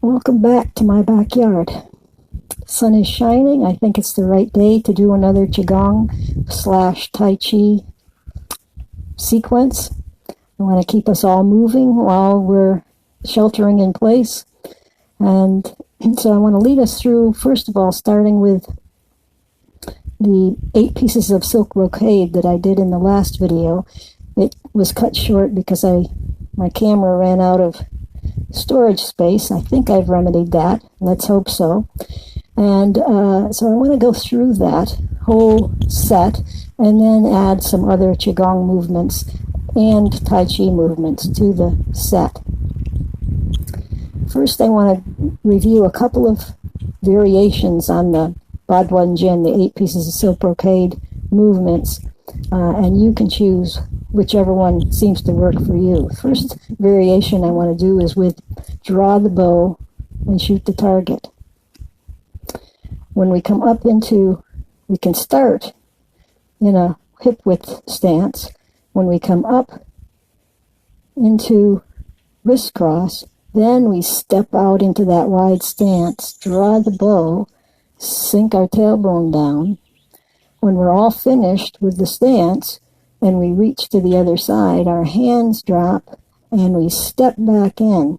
Welcome back to my backyard. Sun is shining. I think it's the right day to do another Qigong / Tai Chi sequence. I want to keep us all moving while we're sheltering in place. And so I want to lead us through, first of all, starting with the 8 pieces of silk brocade that I did in the last video. It was cut short because my camera ran out of storage space. I think I've remedied that. Let's hope so. And so I want to go through that whole set and then add some other Qigong movements and Tai Chi movements to the set. First, I want to review a couple of variations on the Badwan Jin, the 8 pieces of silk brocade movements, and you can choose whichever one seems to work for you. First variation I want to do is with draw the bow and shoot the target. When we come up into, we can start in a hip width stance. When we come up into wrist cross, then we step out into that wide stance, draw the bow, sink our tailbone down. When we're all finished with the stance and we reach to the other side, our hands drop and we step back in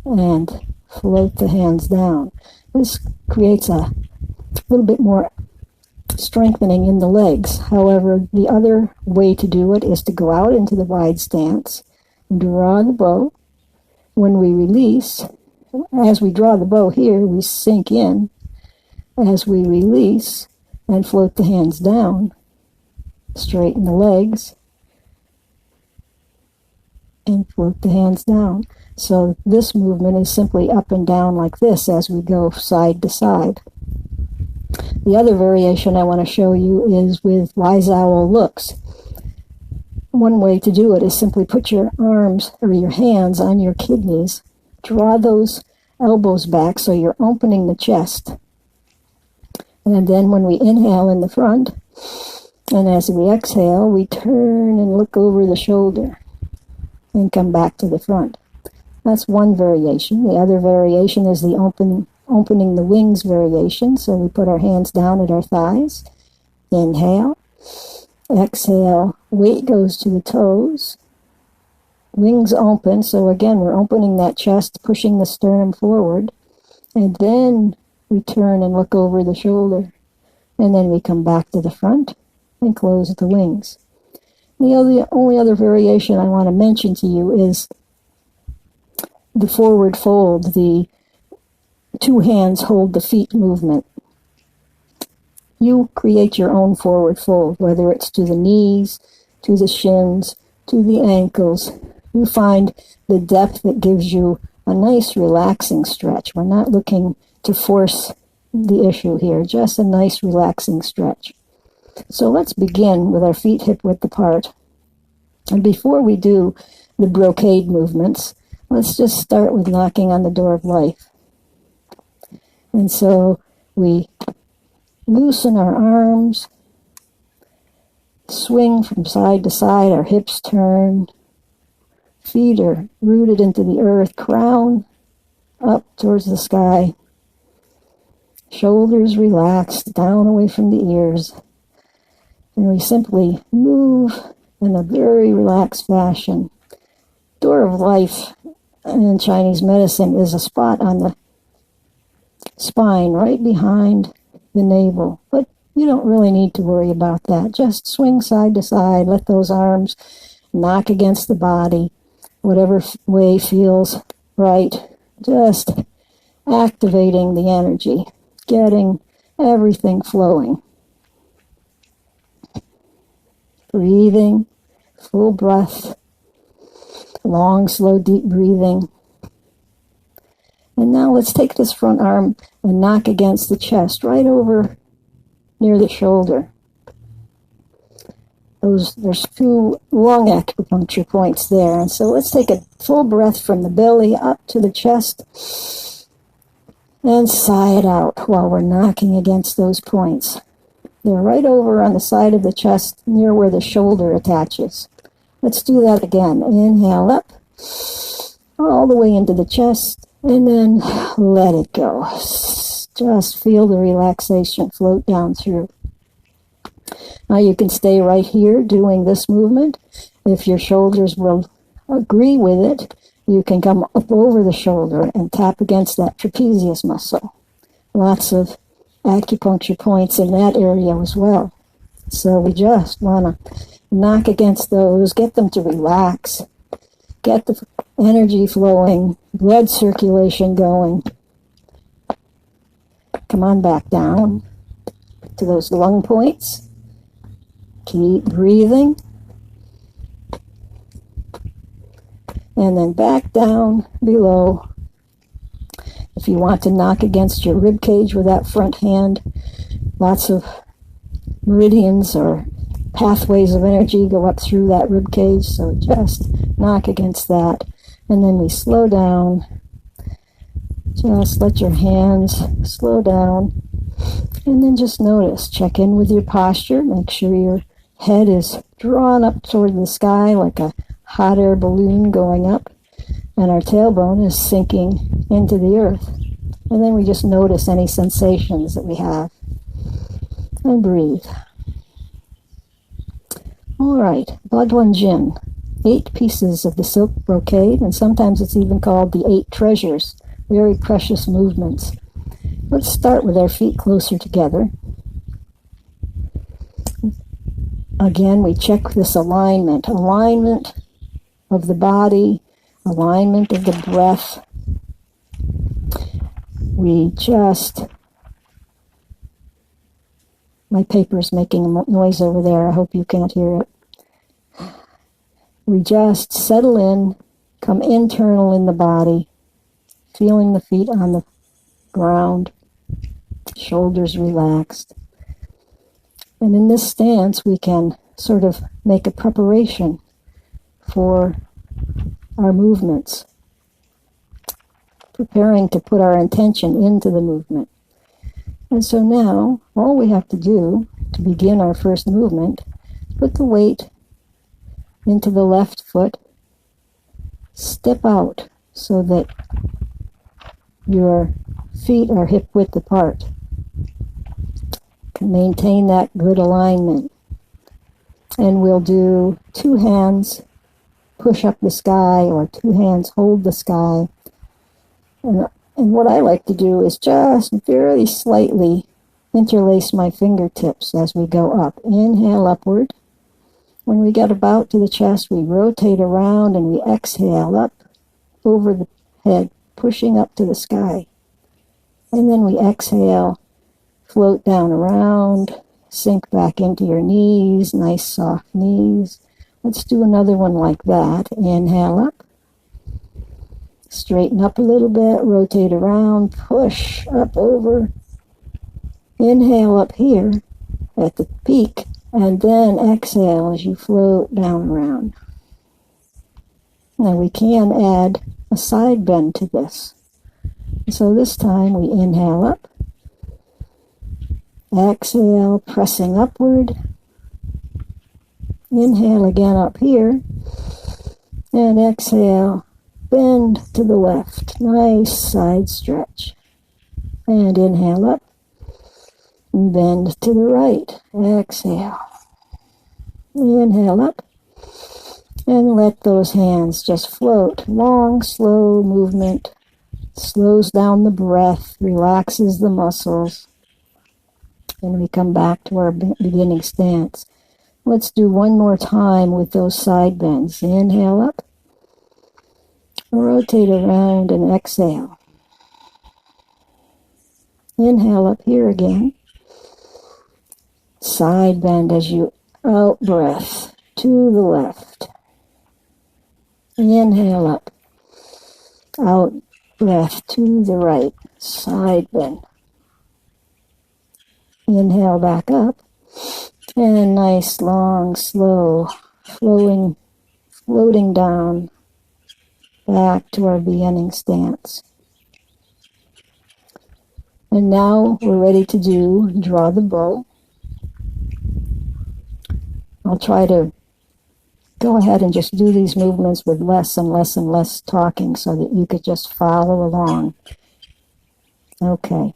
and float the hands down. This creates a little bit more strengthening in the legs. However, the other way to do it is to go out into the wide stance, draw the bow. When we release, as we draw the bow here, we sink in. As we release and float the hands down, straighten the legs, and float the hands down. So this movement is simply up and down like this as we go side to side. The other variation I want to show you is with wise owl looks. One way to do it is simply put your arms or your hands on your kidneys. Draw those elbows back so you're opening the chest. And then when we inhale in the front, and as we exhale, we turn and look over the shoulder and come back to the front. That's one variation. The other variation is the opening the wings variation. So we put our hands down at our thighs. Inhale. Exhale. Weight goes to the toes. Wings open. So again, we're opening that chest, pushing the sternum forward. And then we turn and look over the shoulder. And then we come back to the front and close the wings. The only other variation I want to mention to you is the forward fold, the 2 hands hold the feet movement. You create your own forward fold, whether it's to the knees, to the shins, to the ankles. You find the depth that gives you a nice relaxing stretch. We're not looking to force the issue here, just a nice relaxing stretch. So let's begin with our feet hip width apart. And before we do the brocade movements, let's just start with knocking on the door of life. And so we loosen our arms, swing from side to side, our hips turn, feet are rooted into the earth, crown up towards the sky, shoulders relaxed, down away from the ears. And we simply move in a very relaxed fashion. Door of life in Chinese medicine is a spot on the spine right behind the navel. But you don't really need to worry about that. Just swing side to side. Let those arms knock against the body, whatever way feels right. Just activating the energy, getting everything flowing. Breathing, full breath, long, slow, deep breathing. And now let's take this front arm and knock against the chest, right over near the shoulder. There's 2 lung acupuncture points there. And so let's take a full breath from the belly up to the chest and sigh it out while we're knocking against those points. They're right over on the side of the chest near where the shoulder attaches. Let's do that again. Inhale up, all the way into the chest, And then let it go. Just feel the relaxation float down through. Now you can stay right here doing this movement. If your shoulders will agree with it, you can come up over the shoulder and tap against that trapezius muscle. Lots of acupuncture points in that area as well. So we just want to knock against those, get them to relax, get the energy flowing, blood circulation going. Come on back down to those lung points. Keep breathing. And then back down below. If you want to knock against your rib cage with that front hand, lots of meridians or pathways of energy go up through that rib cage, so just knock against that. And then we slow down. Just let your hands slow down. And then just notice, check in with your posture. Make sure your head is drawn up toward the sky like a hot air balloon going up. And our tailbone is sinking into the earth. And then we just notice any sensations that we have. And breathe. All right, Bhagwan Jin. 8 pieces of the silk brocade, and sometimes it's even called the 8 treasures. Very precious movements. Let's start with our feet closer together. Again, we check this alignment. Alignment of the body, alignment of the breath. We just... My paper's making a noise over there. I hope you can't hear it. We just settle in, come internal in the body, feeling the feet on the ground, shoulders relaxed. And in this stance, we can sort of make a preparation for our movements, preparing to put our intention into the movement. And so now, all we have to do to begin our first movement, put the weight into the left foot, step out so that your feet are hip-width apart. Maintain that good alignment. And we'll do 2 hands push up the sky, or 2 hands hold the sky. And what I like to do is just very slightly interlace my fingertips as we go up. Inhale upward. When we get about to the chest, we rotate around and we exhale up over the head, pushing up to the sky. And then we exhale, float down around, sink back into your knees, nice soft knees. Let's do another one like that. Inhale up. Straighten up a little bit, rotate around, push up over. Inhale up here at the peak, and then exhale as you float down around. Now we can add a side bend to this. So this time we inhale up, exhale, pressing upward. Inhale again up here, and exhale, bend to the left. Nice side stretch. And inhale up, bend to the right. Exhale. Inhale up, and let those hands just float. Long, slow movement. Slows down the breath, relaxes the muscles. And we come back to our beginning stance. Let's do one more time with those side bends. Inhale up. Rotate around and exhale. Inhale up here again. Side bend as you out breath to the left. Inhale up. Out breath to the right. Side bend. Inhale back up. And nice, long, slow, floating down back to our beginning stance. And now we're ready to draw the bow. I'll try to go ahead and just do these movements with less and less and less talking so that you could just follow along. Okay.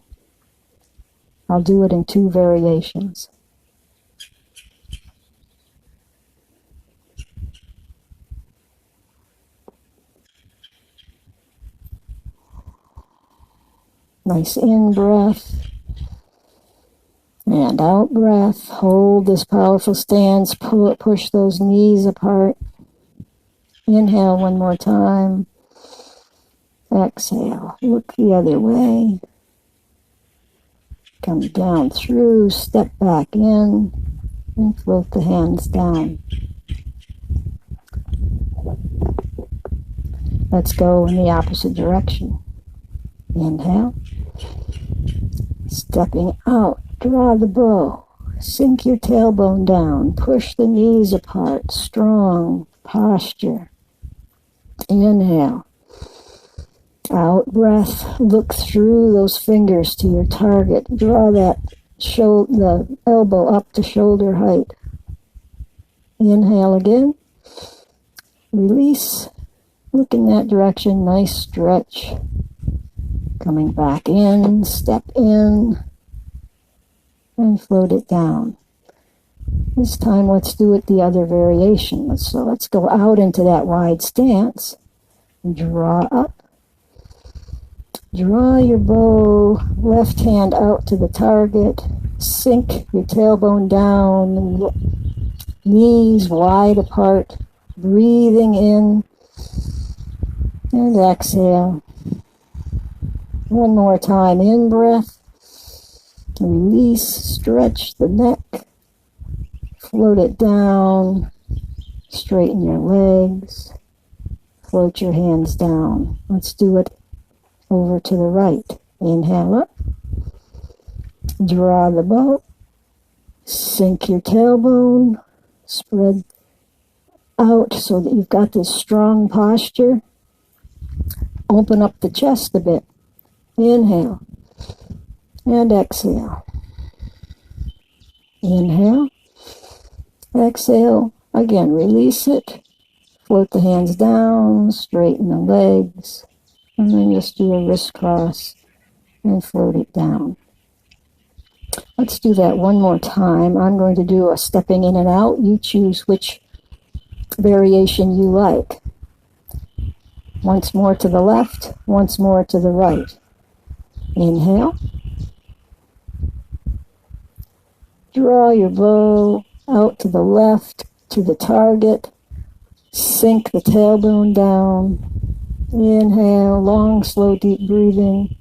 I'll do it in 2 variations. Nice in-breath and out-breath. Hold this powerful stance. Push those knees apart. Inhale one more time. Exhale. Look the other way. Come down through. Step back in and float the hands down. Let's go in the opposite direction. Inhale. Stepping out, draw the bow. Sink your tailbone down. Push the knees apart. Strong posture. Inhale. Out breath. Look through those fingers to your target. Draw that the elbow up to shoulder height. Inhale again. Release. Look in that direction. Nice stretch. Coming back in, step in, and float it down. This time, let's do it the other variation. So let's go out into that wide stance. Draw up. Draw your bow, left hand out to the target. Sink your tailbone down, knees wide apart. Breathing in, and exhale. One more time, in breath, release, stretch the neck, float it down, straighten your legs, float your hands down. Let's do it over to the right. Inhale up, draw the bow, sink your tailbone, spread out so that you've got this strong posture. Open up the chest a bit. Inhale and exhale. Inhale, exhale. Again, release it. Float the hands down, straighten the legs, and then just do a wrist cross and float it down. Let's do that one more time. I'm going to do a stepping in and out. You choose which variation you like. Once more to the left, once more to the right. Inhale. Draw your bow out to the left, to the target. Sink the tailbone down. Inhale, long, slow, deep breathing.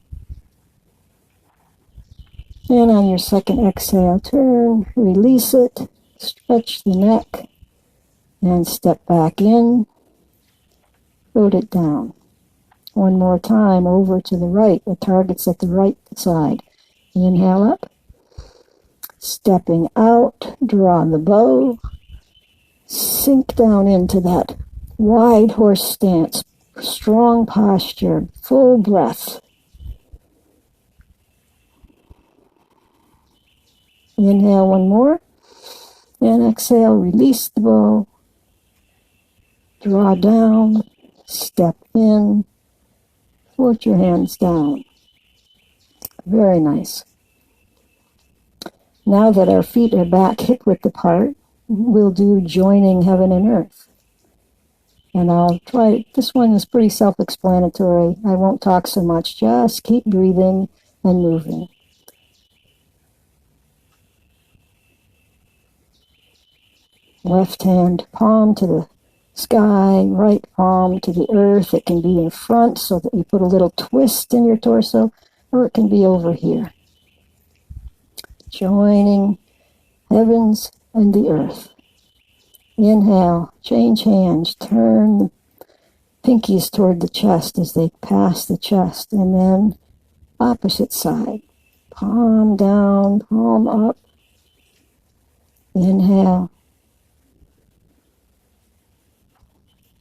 And on your second exhale, turn, release it, stretch the neck, and step back in. Float it down. One more time, over to the right. The target's at the right side. Inhale up. Stepping out, draw the bow. Sink down into that wide horse stance. Strong posture, full breath. Inhale one more. And exhale, release the bow. Draw down, step in. Float your hands down. Very nice. Now that our feet are back hip-width apart, we'll do joining heaven and earth. And I'll try, this one is pretty self-explanatory. I won't talk so much, just keep breathing and moving. Left hand palm to the sky, right palm to the earth. It can be in front so that you put a little twist in your torso, or it can be over here. Joining heavens and the earth. Inhale, change hands, turn the pinkies toward the chest as they pass the chest, and then opposite side. Palm down, palm up. Inhale.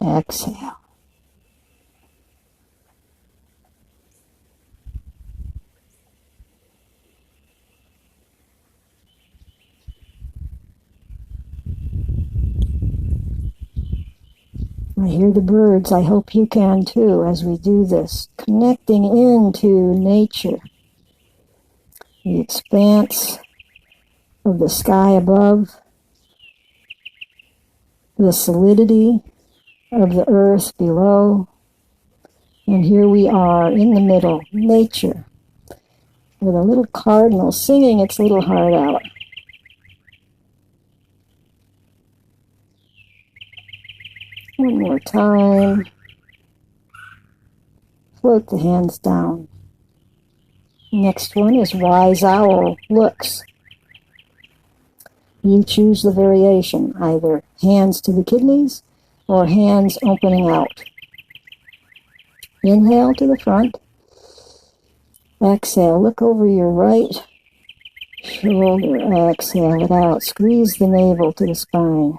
Exhale. I hear the birds. I hope you can too as we do this. Connecting into nature. The expanse of the sky above. The solidity of the earth below. And here we are in the middle, nature, with a little cardinal singing its little heart out. One more time. Float the hands down. Next one is Wise Owl Looks. You choose the variation, either hands to the kidneys or hands opening out. Inhale to the front. Exhale, look over your right shoulder. Exhale it out. Squeeze the navel to the spine.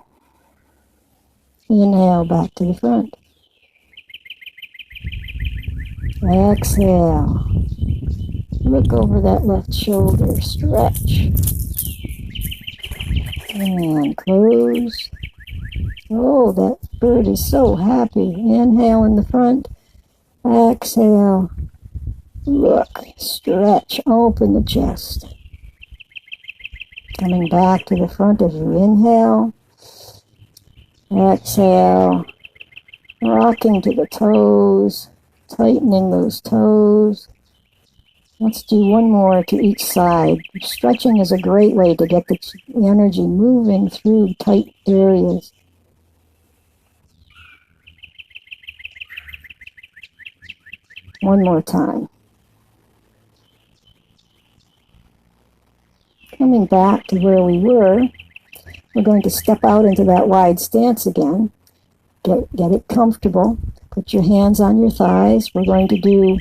Inhale back to the front. Exhale. Look over that left shoulder. Stretch. And close. Oh, that bird is so happy. Inhale in the front. Exhale. Look. Stretch. Open the chest. Coming back to the front as you inhale. Exhale. Rocking to the toes. Tightening those toes. Let's do one more to each side. Stretching is a great way to get the energy moving through tight areas. One more time. Coming back to where we were, we're going to step out into that wide stance again. Get it comfortable. Put your hands on your thighs. We're going to do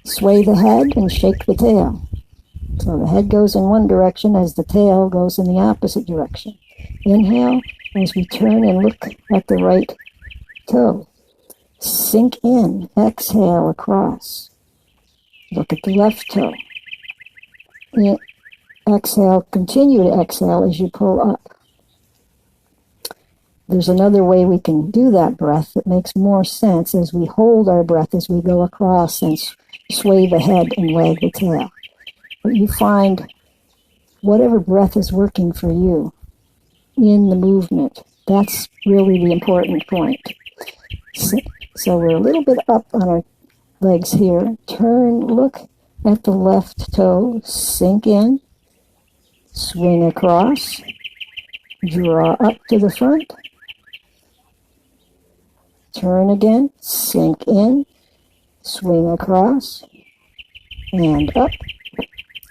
sway the head and shake the tail. So the head goes in one direction as the tail goes in the opposite direction. Inhale as we turn and look at the right toe. Sink in. Exhale across. Look at the left toe. Exhale. Continue to exhale as you pull up. There's another way we can do that breath that makes more sense as we hold our breath as we go across and sway the head and wag the tail. But you find whatever breath is working for you in the movement. That's really the important point. So we're a little bit up on our legs here. Turn, look at the left toe, sink in, swing across, draw up to the front, turn again, sink in, swing across, and up.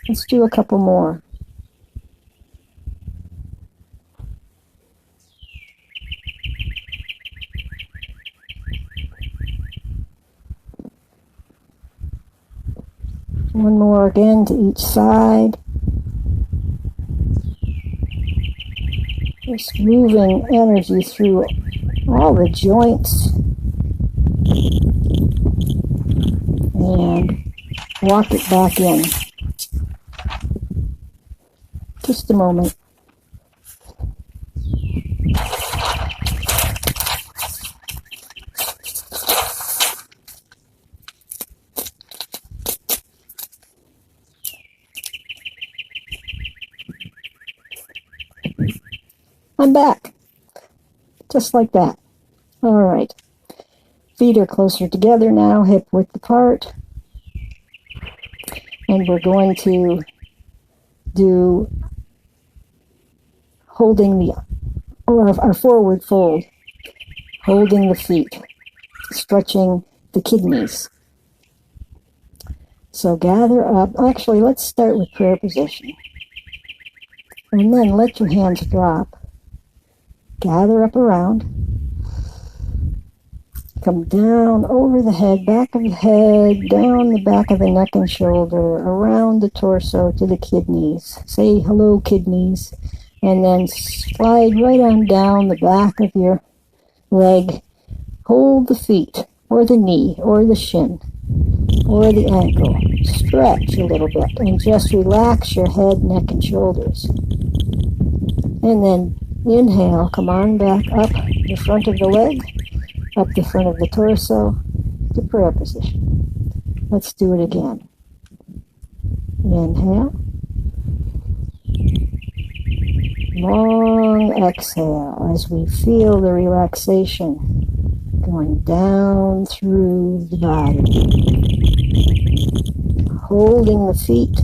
Let's do a couple more. One more again to each side. Just moving energy through all the joints. And walk it back in. Just a moment. I'm back. Just like that. All right. Feet are closer together now, hip width apart. And we're going to do holding our forward fold, holding the feet, stretching the kidneys. So gather up. Actually, let's start with prayer position. And then let your hands drop. Gather up around. Come down over the head, back of the head, down the back of the neck and shoulder, around the torso to the kidneys. Say hello, kidneys. And then slide right on down the back of your leg. Hold the feet, or the knee, or the shin, or the ankle. Stretch a little bit, and just relax your head, neck, and shoulders. And then Inhale, come on back up the front of the leg, up the front of the torso to prayer position. Let's do it again. Inhale. Long exhale as we feel the relaxation going down through the body. Holding the feet,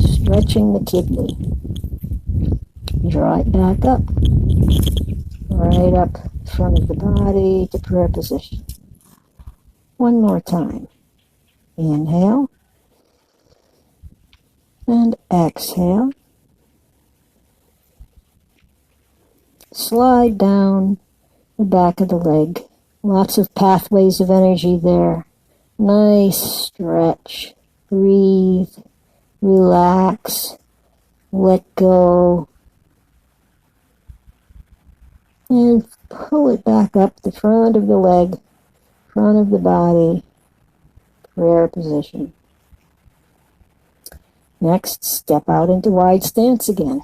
stretching the kidney. Draw it back up. Right up front of the body to prayer position. One more time. Inhale. And exhale. Slide down the back of the leg. Lots of pathways of energy there. Nice stretch. Breathe. Relax. Let go. And pull it back up the front of the leg, front of the body, prayer position. Next, step out into wide stance again.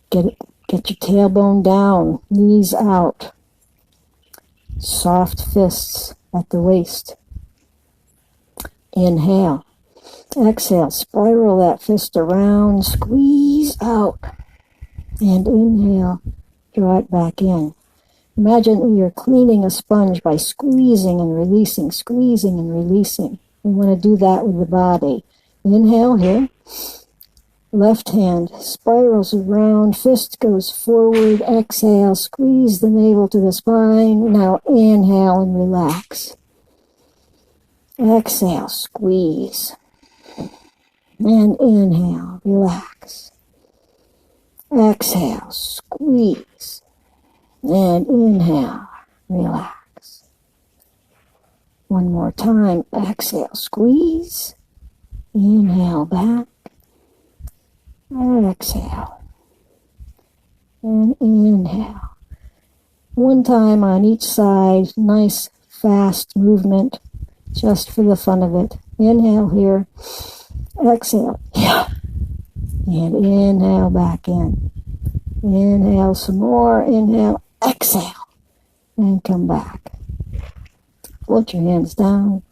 Get your tailbone down, knees out. Soft fists at the waist. Inhale. Exhale, spiral that fist around, squeeze out. And inhale, draw it back in. Imagine that you're cleaning a sponge by squeezing and releasing, squeezing and releasing. We want to do that with the body. Inhale here. Left hand spirals around, fist goes forward, exhale, squeeze the navel to the spine. Now inhale and relax. Exhale, squeeze. And inhale, relax. Exhale, squeeze. And inhale, relax. One more time. Exhale, squeeze. Inhale back. Exhale. And inhale. One time on each side. Nice, fast movement. Just for the fun of it. Inhale here. Exhale. Yeah. And inhale back in. Inhale some more. Inhale. Exhale. And come back. Float your hands down.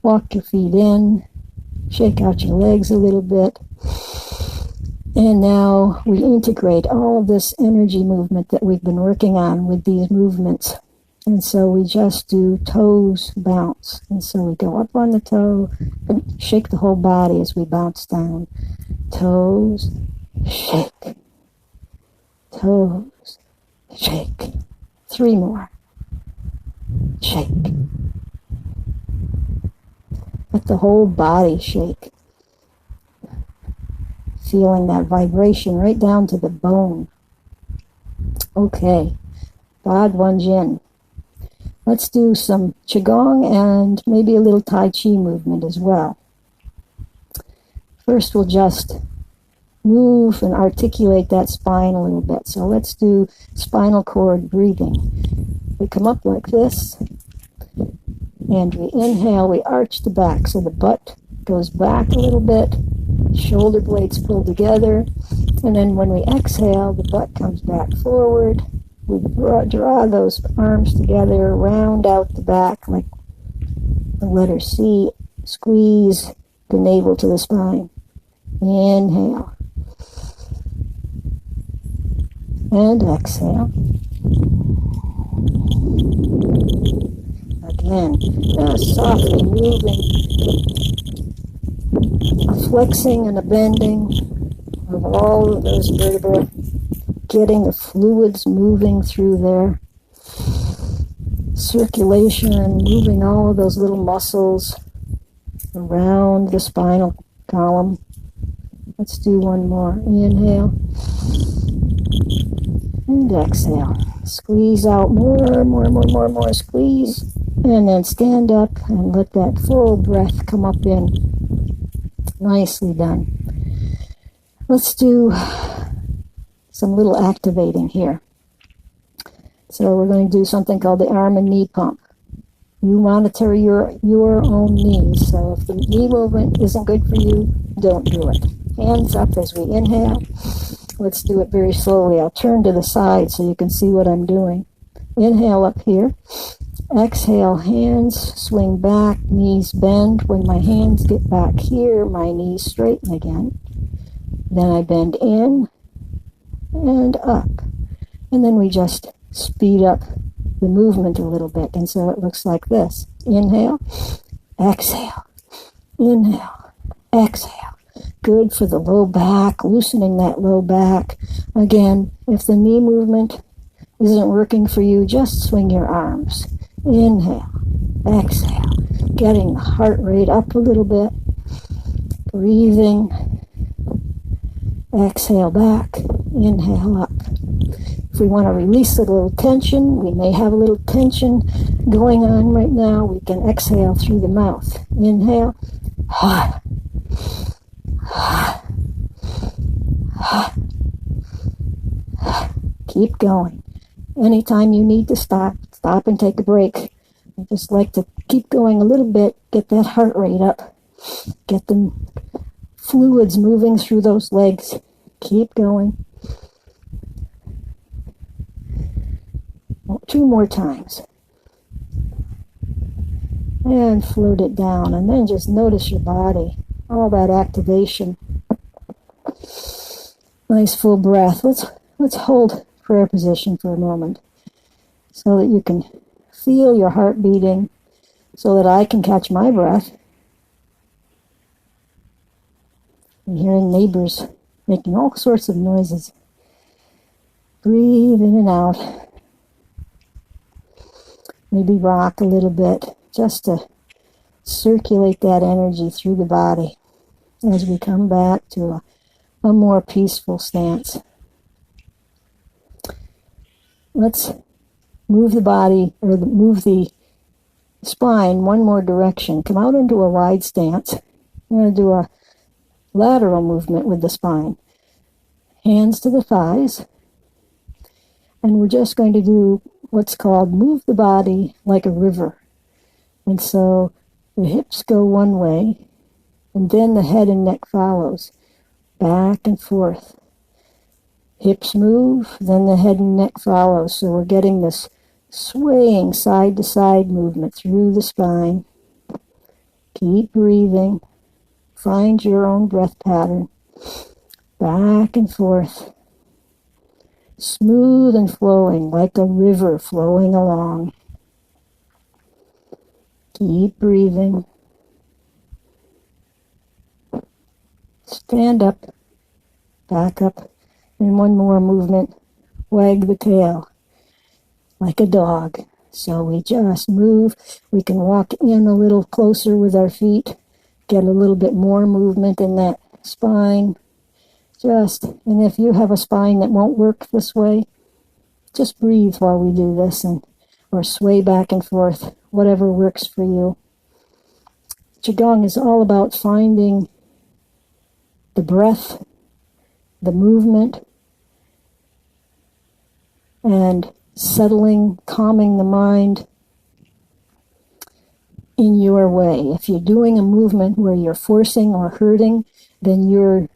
Walk your feet in. Shake out your legs a little bit. And now we integrate all this energy movement that we've been working on with these movements. And so we just do toes bounce. And so we go up on the toe and shake the whole body as we bounce down. Toes, shake. Toes, shake. 3 more. Shake. Let the whole body shake. Feeling that vibration right down to the bone. Okay. Bod One Jin. Let's do some Qigong and maybe a little Tai Chi movement as well. First, we'll just move and articulate that spine a little bit. So let's do spinal cord breathing. We come up like this, and we inhale, we arch the back, so the butt goes back a little bit, shoulder blades pull together, and then when we exhale, the butt comes back forward. We draw those arms together, round out the back like the letter C, squeeze the navel to the spine. Inhale. And exhale. Again, softly moving, a flexing and a bending of all of those vertebrae, getting the fluids moving through there, circulation, moving all of those little muscles around the spinal column. Let's do one more. Inhale. And exhale. Squeeze out more, squeeze. And then stand up and let that full breath come up in. Nicely done. Let's do some little activating here. So we're going to do something called the arm and knee pump. You monitor your own knees. So if the knee movement isn't good for you, don't do it. Hands up as we inhale. Let's do it very slowly. I'll turn to the side so you can see what I'm doing. Inhale up here. Exhale, hands swing back, knees bend. When my hands get back here, my knees straighten again. Then I bend in and up. And then we just speed up the movement a little bit. And so it looks like this. Inhale, exhale, inhale, exhale. Good for the low back, loosening that low back. Again, if the knee movement isn't working for you, just swing your arms. Inhale, exhale, getting the heart rate up a little bit. Breathing. Exhale back, inhale up. If we want to release a little tension, we may have a little tension going on right now, we can exhale through the mouth. Inhale. Keep going. Anytime you need to stop and take a break. I just like to keep going a little bit, get that heart rate up, get the fluids moving through those legs. Keep going. 2 more times. And float it down, and then just notice your body, all that activation. Nice full breath. Let's hold prayer position for a moment so that you can feel your heart beating, so that I can catch my breath. I'm hearing neighbors making all sorts of noises. Breathe in and out. Maybe rock a little bit just to circulate that energy through the body as we come back to a more peaceful stance. Let's move the body, or move the spine one more direction. Come out into a wide stance. We're going to do a lateral movement with the spine. Hands to the thighs. And we're just going to do what's called move the body like a river. And so the hips go one way, and then the head and neck follows. Back and forth. Hips move, then the head and neck follows. So we're getting this swaying side to side movement through the spine. Keep breathing. Find your own breath pattern. Back and forth. Smooth and flowing like a river flowing along. Keep breathing. Stand up. Back up. And one more movement. Wag the tail. Like a dog. So we just move. We can walk in a little closer with our feet. Get a little bit more movement in that spine. And if you have a spine that won't work this way, just breathe while we do this, or sway back and forth, whatever works for you. Qigong is all about finding the breath, the movement, and settling, calming the mind in your way. If you're doing a movement where you're forcing or hurting, then you're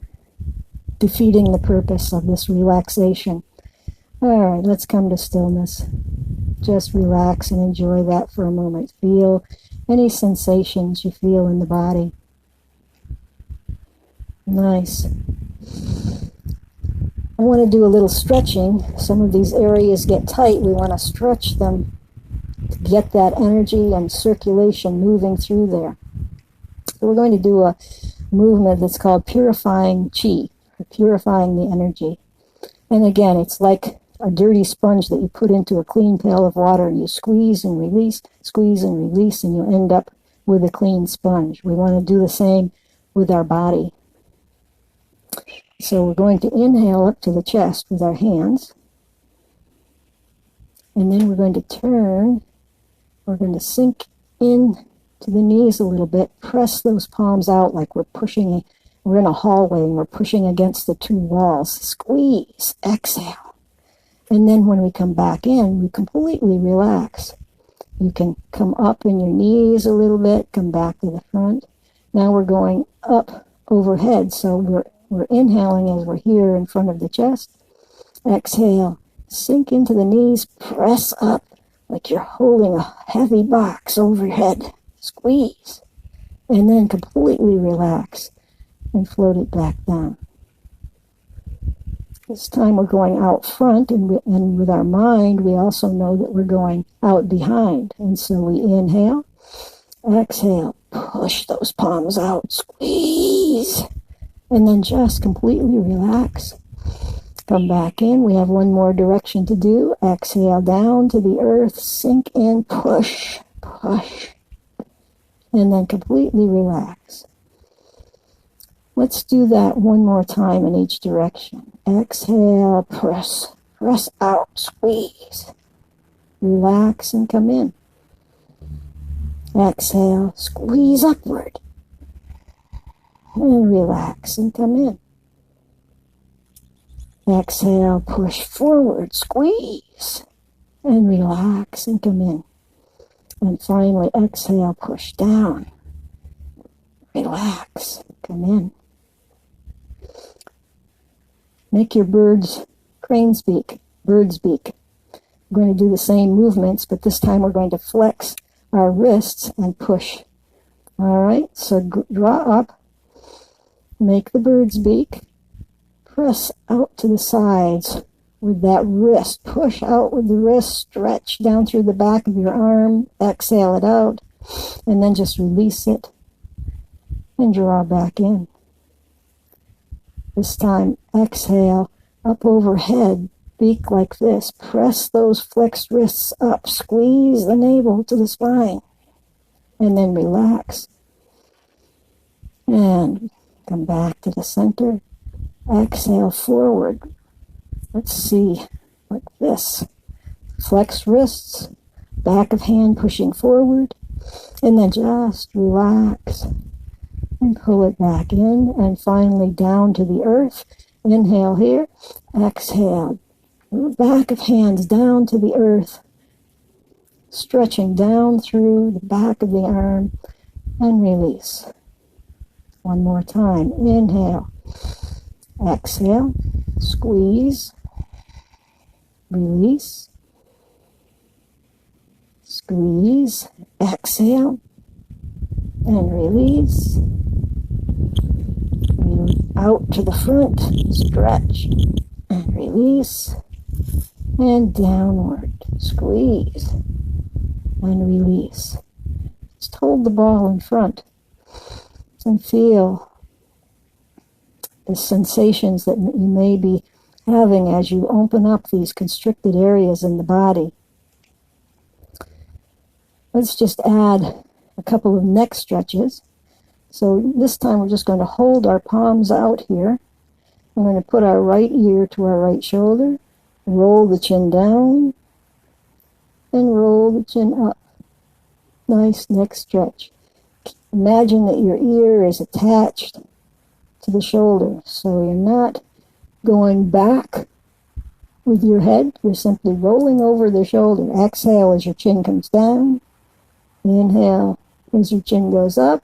defeating the purpose of this relaxation. All right, let's come to stillness. Just relax and enjoy that for a moment. Feel any sensations you feel in the body. Nice. I want to do a little stretching. Some of these areas get tight. We want to stretch them to get that energy and circulation moving through there. So we're going to do a movement that's called purifying qi, or purifying the energy. And again, it's like a dirty sponge that you put into a clean pail of water, and you squeeze and release, and you end up with a clean sponge. We want to do the same with our body. So we're going to inhale up to the chest with our hands. And then we're going to turn. We're going to sink in to the knees a little bit. Press those palms out like we're in a hallway and we're pushing against the 2 walls. Squeeze. Exhale. And then when we come back in, we completely relax. You can come up in your knees a little bit, come back to the front. Now we're going up overhead, so we're We're inhaling as we're here in front of the chest. Exhale, sink into the knees, press up like you're holding a heavy box over your head. Squeeze. And then completely relax and float it back down. This time we're going out front, and with our mind, we also know that we're going out behind. And so we inhale, exhale, push those palms out, squeeze, and then just completely relax. Come back in. We have one more direction to do. Exhale down to the earth, sink in, push, push, and then completely relax. Let's do that one more time in each direction. Exhale, press, press out, squeeze. Relax and come in. Exhale, squeeze upward. And relax and come in. Exhale, push forward, squeeze. And relax and come in. And finally, exhale, push down. Relax, come in. Make your crane's beak, bird's beak. We're going to do the same movements, but this time we're going to flex our wrists and push. All right, so draw up, make the bird's beak, press out to the sides with that wrist. Push out with the wrist, stretch down through the back of your arm, exhale it out, and then just release it and draw back in. This time, exhale, up overhead, beak like this. Press those flexed wrists up. Squeeze the navel to the spine. And then relax. And come back to the center. Exhale forward. Let's see, like this. Flex wrists, back of hand pushing forward. And then just relax. And pull it back in, and finally down to the earth. Inhale here, exhale. Back of hands down to the earth, stretching down through the back of the arm, and release. One more time. Inhale, exhale, squeeze, release, squeeze, exhale, and release. Out to the front, stretch, and release, and downward, squeeze, and release. Just hold the ball in front and feel the sensations that you may be having as you open up these constricted areas in the body. Let's just add a couple of neck stretches. So this time we're just going to hold our palms out here. I'm going to put our right ear to our right shoulder, roll the chin down, and roll the chin up. Nice neck stretch. Imagine that your ear is attached to the shoulder, so you're not going back with your head. You're simply rolling over the shoulder. Exhale as your chin comes down. Inhale as your chin goes up.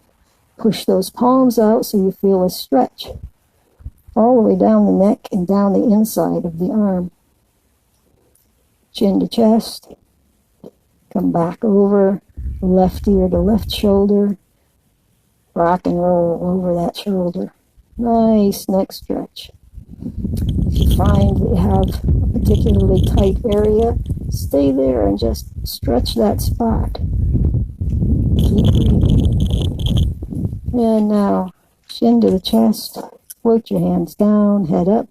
Push those palms out so you feel a stretch all the way down the neck and down the inside of the arm. Chin to chest. Come back over, left ear to left shoulder. Rock and roll over that shoulder. Nice neck stretch. If you find that you have a particularly tight area, stay there and just stretch that spot. Keep breathing. And now, chin to the chest, float your hands down, head up.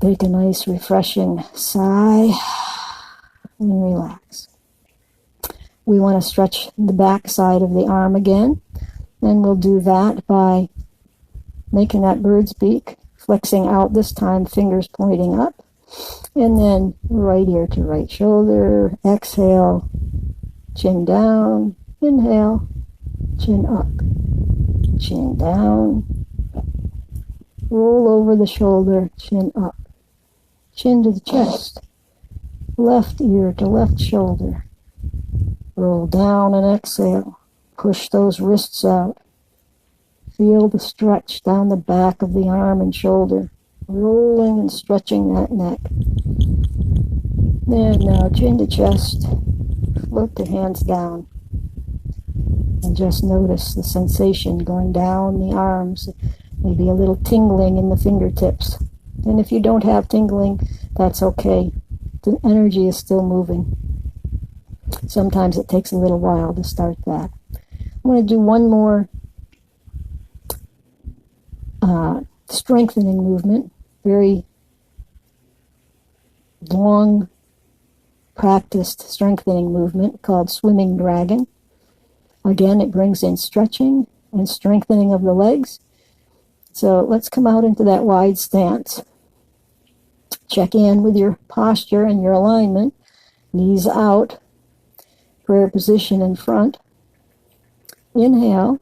Take a nice refreshing sigh and relax. We want to stretch the back side of the arm again, and we'll do that by making that bird's beak, flexing out this time, fingers pointing up, and then right ear to right shoulder. Exhale, chin down, inhale, chin up, chin down, roll over the shoulder, chin up, chin to the chest, left ear to left shoulder, roll down and exhale, push those wrists out, Feel the stretch down the back of the arm and shoulder, rolling and stretching that neck. And now chin to chest, float the hands down. And just notice the sensation going down the arms, maybe a little tingling in the fingertips. And if you don't have tingling, that's okay. The energy is still moving. Sometimes it takes a little while to start that. I'm going to do one more strengthening movement, very long practiced strengthening movement called swimming dragon. Again, it brings in stretching and strengthening of the legs. So let's come out into that wide stance. Check in with your posture and your alignment. Knees out, prayer position in front. Inhale.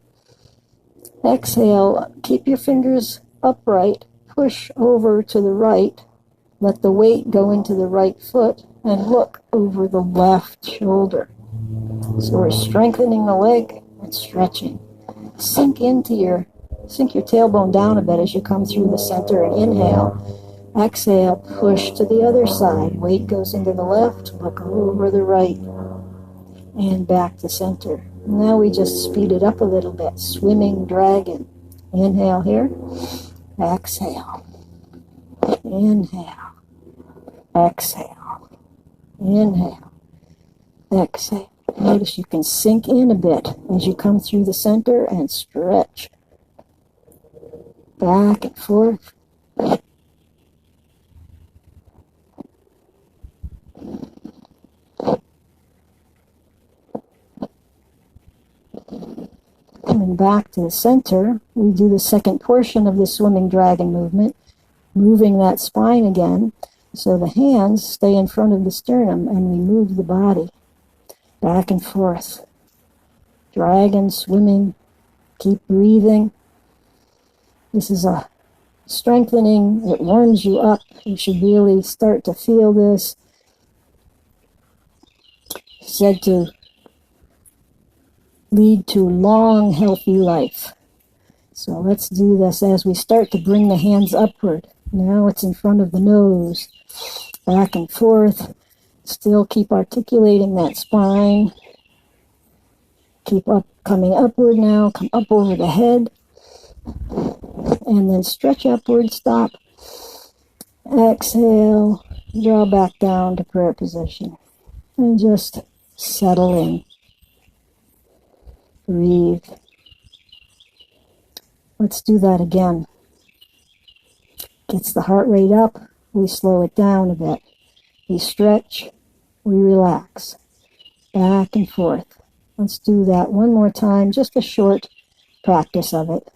Exhale, keep your fingers upright, push over to the right, let the weight go into the right foot, and look over the left shoulder. So we're strengthening the leg and stretching. Sink your tailbone down a bit as you come through the center and inhale. Exhale, push to the other side. Weight goes into the left, look over the right, and back to center. Now we just speed it up a little bit. Swimming dragon. Inhale here. Exhale. Inhale. Exhale. Inhale. Exhale. Notice you can sink in a bit as you come through the center and stretch. Back and forth. Coming back to the center, we do the second portion of the swimming dragon movement, moving that spine again, so the hands stay in front of the sternum and we move the body back and forth. Dragon, swimming, keep breathing. This is a strengthening, it warms you up. You should really start to feel this. Said to lead to long, healthy life. So let's do this as we start to bring the hands upward. Now it's in front of the nose. Back and forth. Still keep articulating that spine. Keep up, coming upward now. Come up over the head. And then stretch upward, stop. Exhale. Draw back down to prayer position. And just settle in. Breathe. Let's do that again. Gets the heart rate up. We slow it down a bit. We stretch. We relax. Back and forth. Let's do that one more time. Just a short practice of it.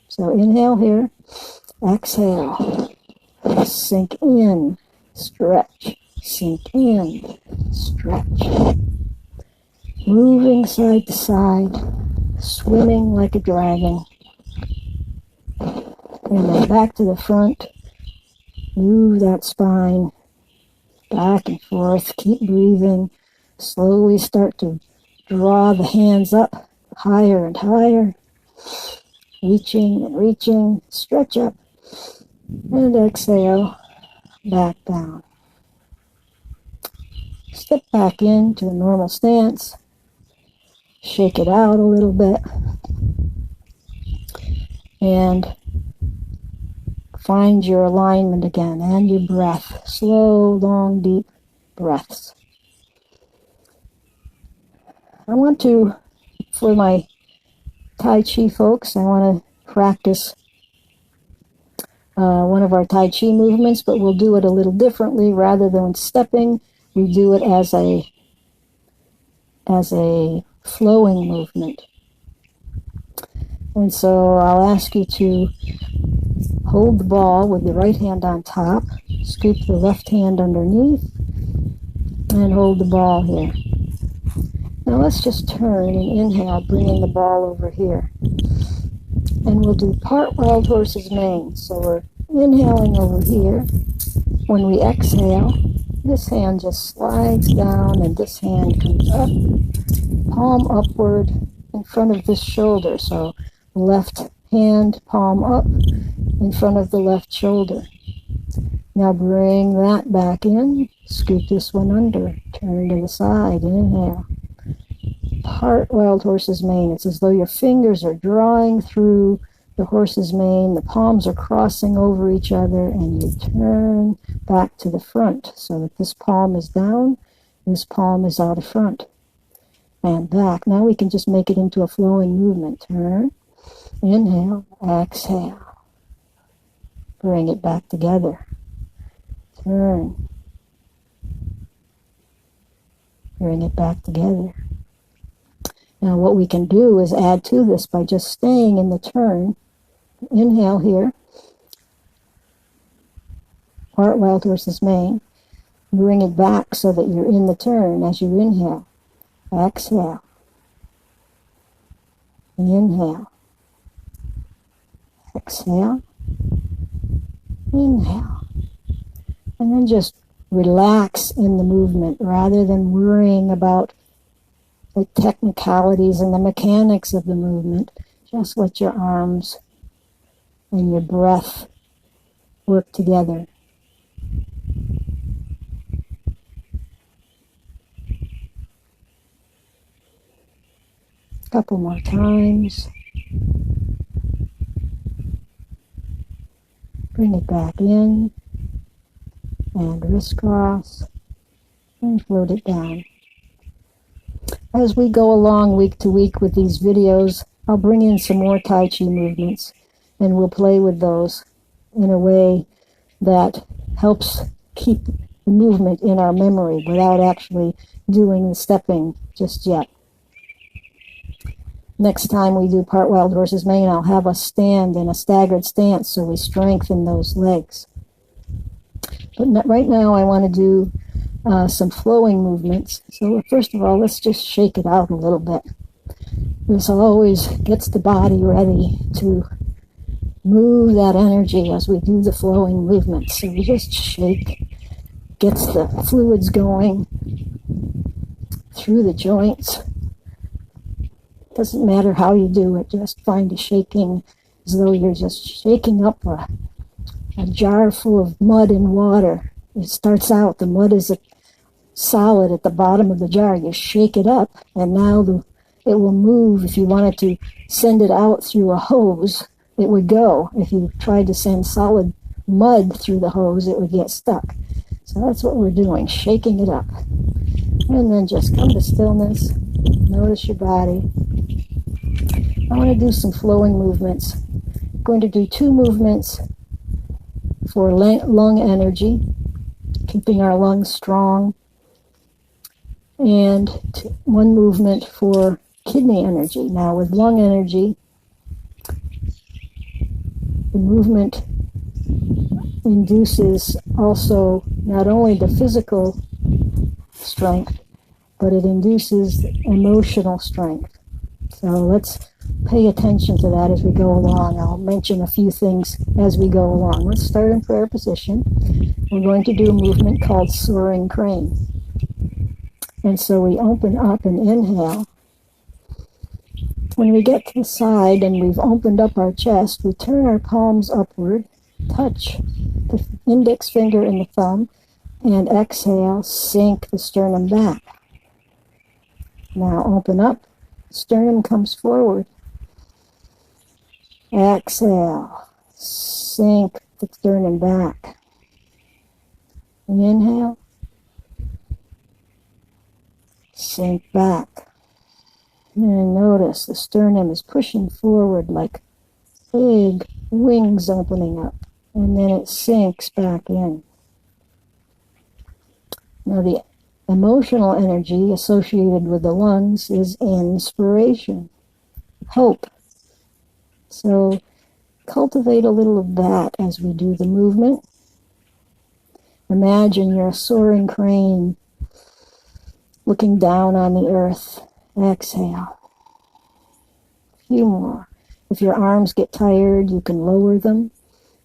So inhale here. Exhale. Sink in. Stretch. Sink in. Stretch. Moving side to side, swimming like a dragon. And then back to the front. Move that spine back and forth. Keep breathing. Slowly start to draw the hands up higher and higher. Reaching and reaching. Stretch up. And exhale. Back down. Step back into a normal stance. Shake it out a little bit. And find your alignment again and your breath. Slow, long, deep breaths. I want to, for my Tai Chi folks, I want to practice one of our Tai Chi movements, but we'll do it a little differently. Rather than stepping, we do it as a flowing movement. And so I'll ask you to hold the ball with the right hand on top, scoop the left hand underneath, and hold the ball here. Now let's just turn and inhale, bringing the ball over here. And we'll do part wild horse's mane. So we're inhaling over here. When we exhale, this hand just slides down and this hand comes up, palm upward in front of this shoulder. So left hand palm up in front of the left shoulder. Now bring that back in, scoop this one under, turn to the side, inhale. Part wild horse's mane. It's as though your fingers are drawing through the horse's mane, the palms are crossing over each other, and you turn back to the front so that this palm is down, this palm is out of front. And back. Now we can just make it into a flowing movement. Turn, inhale, exhale. Bring it back together. Turn. Bring it back together. Now what we can do is add to this by just staying in the turn. Inhale here. Part wild horse's mane. Bring it back so that you're in the turn as you inhale. Exhale. Inhale. Exhale. Inhale. And then just relax in the movement rather than worrying about the technicalities and the mechanics of the movement. Just let your arms and your breath work together. A couple more times. Bring it back in and crisscross and float it down. As we go along week to week with these videos, I'll bring in some more Tai Chi movements, and we'll play with those in a way that helps keep the movement in our memory without actually doing the stepping just yet. Next time we do part wild horse's mane, I'll have us stand in a staggered stance so we strengthen those legs. But right now I want to do some flowing movements. So first of all, let's just shake it out a little bit. This always gets the body ready to move that energy as we do the flowing movements. So we just shake, gets the fluids going through the joints. Doesn't matter how you do it, just find a shaking as though you're just shaking up a jar full of mud and water. It starts out, the mud is solid at the bottom of the jar. You shake it up, and now it will move. If you wanted to send it out through a hose, it would go. If you tried to send solid mud through the hose, it would get stuck. So that's what we're doing, shaking it up. And then just come to stillness. Notice your body. I want to do some flowing movements. I'm going to do 2 movements for lung energy, keeping our lungs strong, and 1 movement for kidney energy. Now with lung energy, the movement induces also not only the physical strength, but it induces emotional strength. So let's pay attention to that as we go along. I'll mention a few things as we go along. Let's start in prayer position. We're going to do a movement called soaring crane. And so we open up and inhale. When we get to the side and we've opened up our chest, we turn our palms upward, touch the index finger and the thumb, and exhale, sink the sternum back. Now open up, sternum comes forward. Exhale, sink the sternum back. Inhale, sink back. And notice the sternum is pushing forward like big wings opening up. And then it sinks back in. Now the emotional energy associated with the lungs is inspiration, hope. So cultivate a little of that as we do the movement. Imagine you're a soaring crane looking down on the earth. Exhale. A few more. If your arms get tired, you can lower them.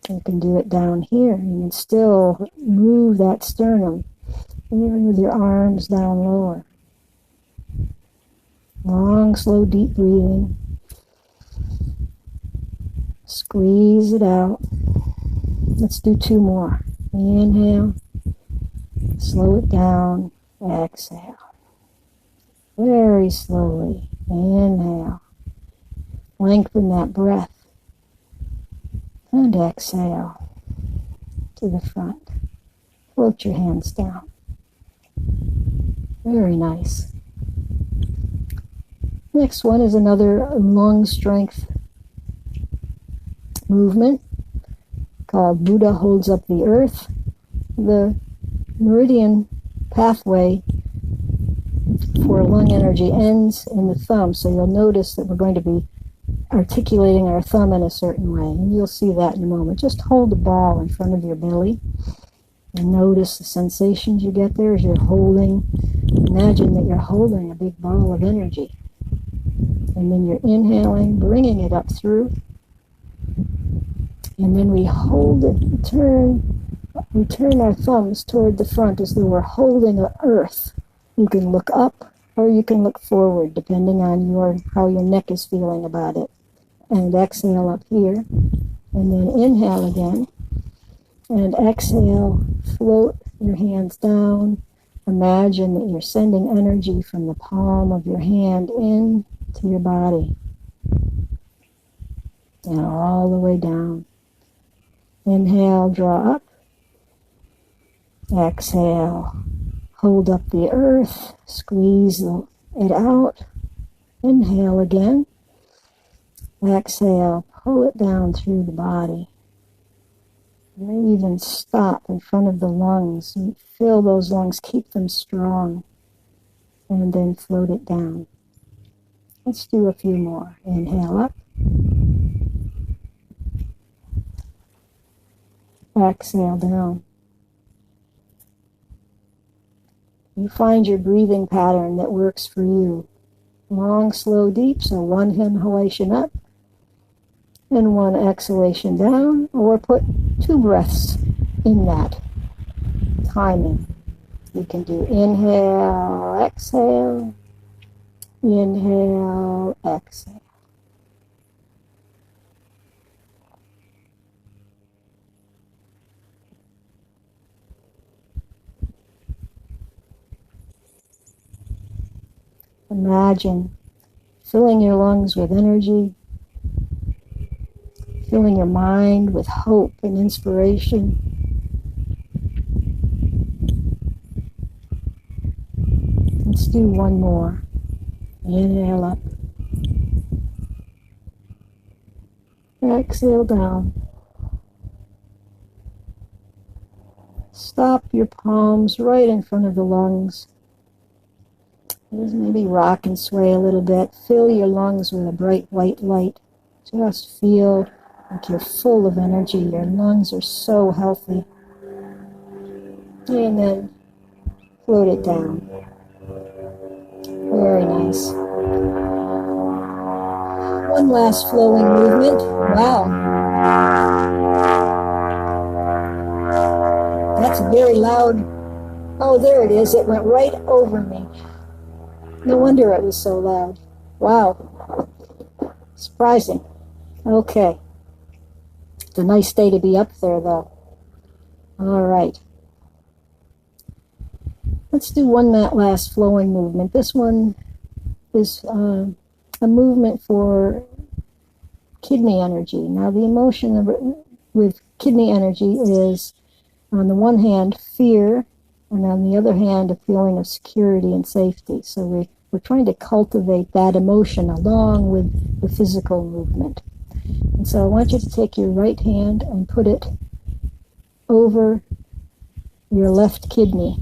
You can do it down here. You can still move that sternum, even with your arms down lower. Long, slow, deep breathing. Squeeze it out. Let's do 2 more. Inhale. Slow it down. Exhale. Very slowly. Inhale. Lengthen that breath. And exhale to the front. Float your hands down. Very nice. Next one is another lung strength movement called Buddha Holds Up the Earth. The meridian pathway for lung energy ends in the thumb, so you'll notice that we're going to be articulating our thumb in a certain way, and you'll see that in a moment. Just hold the ball in front of your belly and notice the sensations you get there as you're holding. Imagine that you're holding a big ball of energy, and then you're inhaling, bringing it up through, and then we hold it, we turn our thumbs toward the front as though we're holding the earth. You can look up or you can look forward, depending on how your neck is feeling about it. And exhale up here, and then inhale again, and exhale, float your hands down. Imagine that you're sending energy from the palm of your hand into your body, and all the way down. Inhale, draw up. Exhale, hold up the earth, squeeze it out. Inhale again. Exhale, pull it down through the body. You may even stop in front of the lungs and fill those lungs, keep them strong, and then float it down. Let's do a few more. Inhale up. Exhale down. You find your breathing pattern that works for you. Long, slow, deep, so one inhalation up and one exhalation down, or put 2 breaths in that timing. You can do inhale, exhale, inhale, exhale. Imagine filling your lungs with energy, filling your mind with hope and inspiration. Let's do one more. Inhale up. Exhale down. Stop your palms right in front of the lungs. Just maybe rock and sway a little bit. Fill your lungs with a bright white light. Just feel like you're full of energy. Your lungs are so healthy. And then float it down. Very nice. One last flowing movement. Wow. That's very loud. Oh, there it is. It went right over me. No wonder it was so loud. Wow. Surprising. Okay. It's a nice day to be up there, though. All right. Let's do one that last flowing movement. This one is a movement for kidney energy. Now, the emotion with kidney energy is, on the one hand, fear, and on the other hand, a feeling of security and safety. So we're trying to cultivate that emotion along with the physical movement. And so I want you to take your right hand and put it over your left kidney.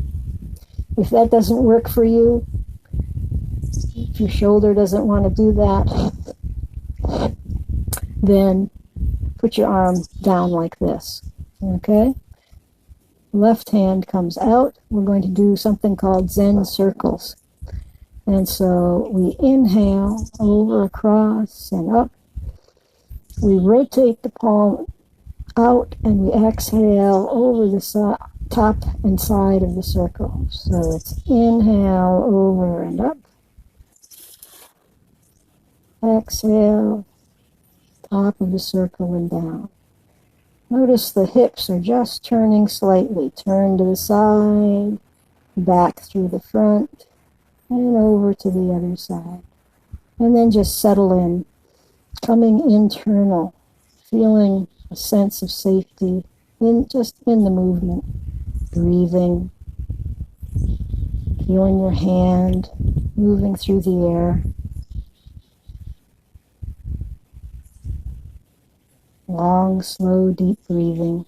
If that doesn't work for you, if your shoulder doesn't want to do that, then put your arm down like this, okay? Left hand comes out. We're going to do something called Zen circles. And so we inhale over, across, and up. We rotate the palm out, and we exhale over the top and side of the circle. So it's inhale over and up. Exhale, top of the circle and down. Notice the hips are just turning slightly. Turn to the side, back through the front, and over to the other side. And then just settle in, coming internal, feeling a sense of safety just in the movement. Breathing, feeling your hand moving through the air. Long, slow, deep breathing.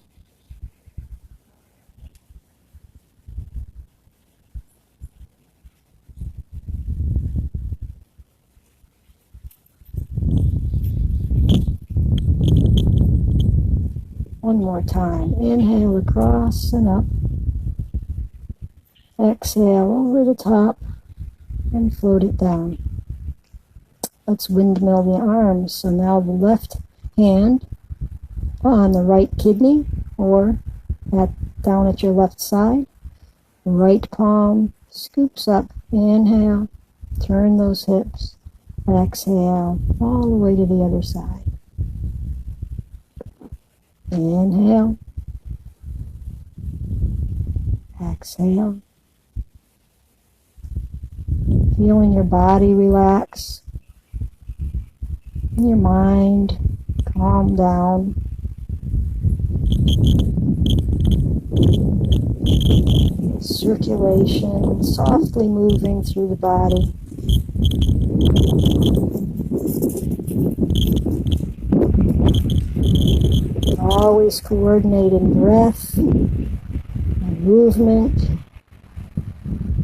One more time. Inhale across and up. Exhale over the top and float it down. Let's windmill the arms. So now the left hand on the right kidney or down at your left side. Right palm scoops up. Inhale. Turn those hips. Exhale all the way to the other side. Inhale. Exhale. Feeling your body relax. And your mind calm down. Circulation softly moving through the body. Always coordinating breath and movement,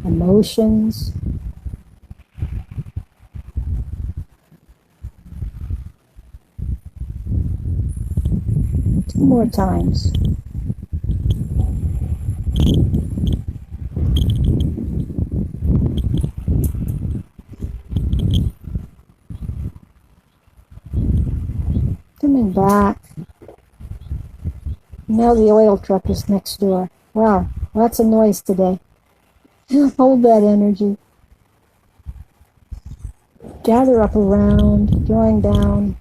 emotions. Two more times. Coming back. Now the oil truck is next door. Wow, lots of noise today. Hold that energy. Gather up around, drawing down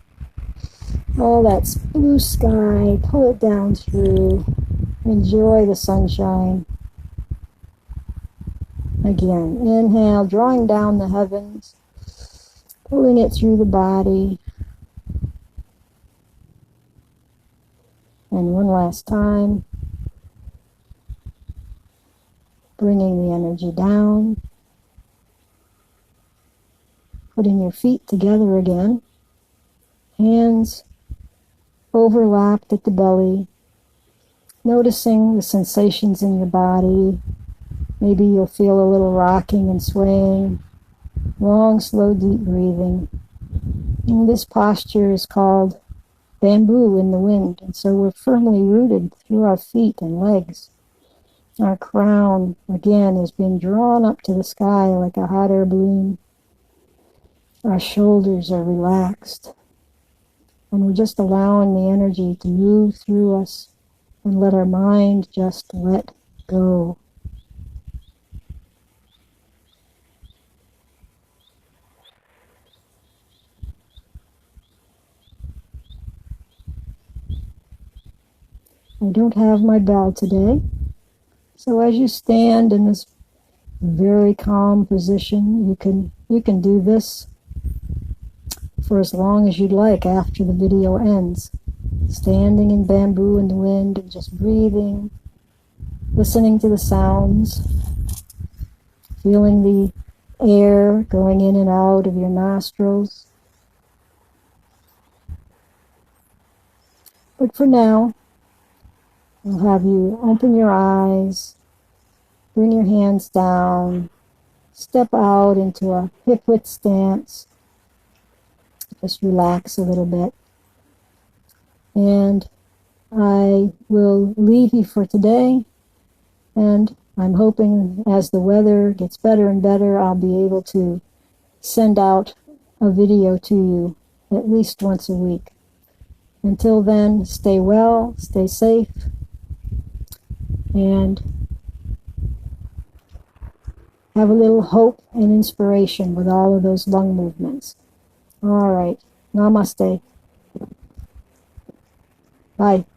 all that blue sky. Pull it down through. Enjoy the sunshine. Again, inhale, drawing down the heavens, pulling it through the body. And one last time, bringing the energy down, putting your feet together again, hands overlapped at the belly, noticing the sensations in your body. Maybe you'll feel a little rocking and swaying, long, slow, deep breathing. And this posture is called bamboo in the wind, and so we're firmly rooted through our feet and legs. Our crown, again, has been drawn up to the sky like a hot air balloon. Our shoulders are relaxed, and we're just allowing the energy to move through us and let our mind just let go. I don't have my bell today, so as you stand in this very calm position, you can do this for as long as you'd like after the video ends. Standing in bamboo in the wind and just breathing, listening to the sounds, feeling the air going in and out of your nostrils. But for now, I'll have you open your eyes, bring your hands down, step out into a hip-width stance. Just relax a little bit. And I will leave you for today. And I'm hoping as the weather gets better and better, I'll be able to send out a video to you at least once a week. Until then, stay well, stay safe, and have a little hope and inspiration with all of those lung movements. All right. Namaste. Bye.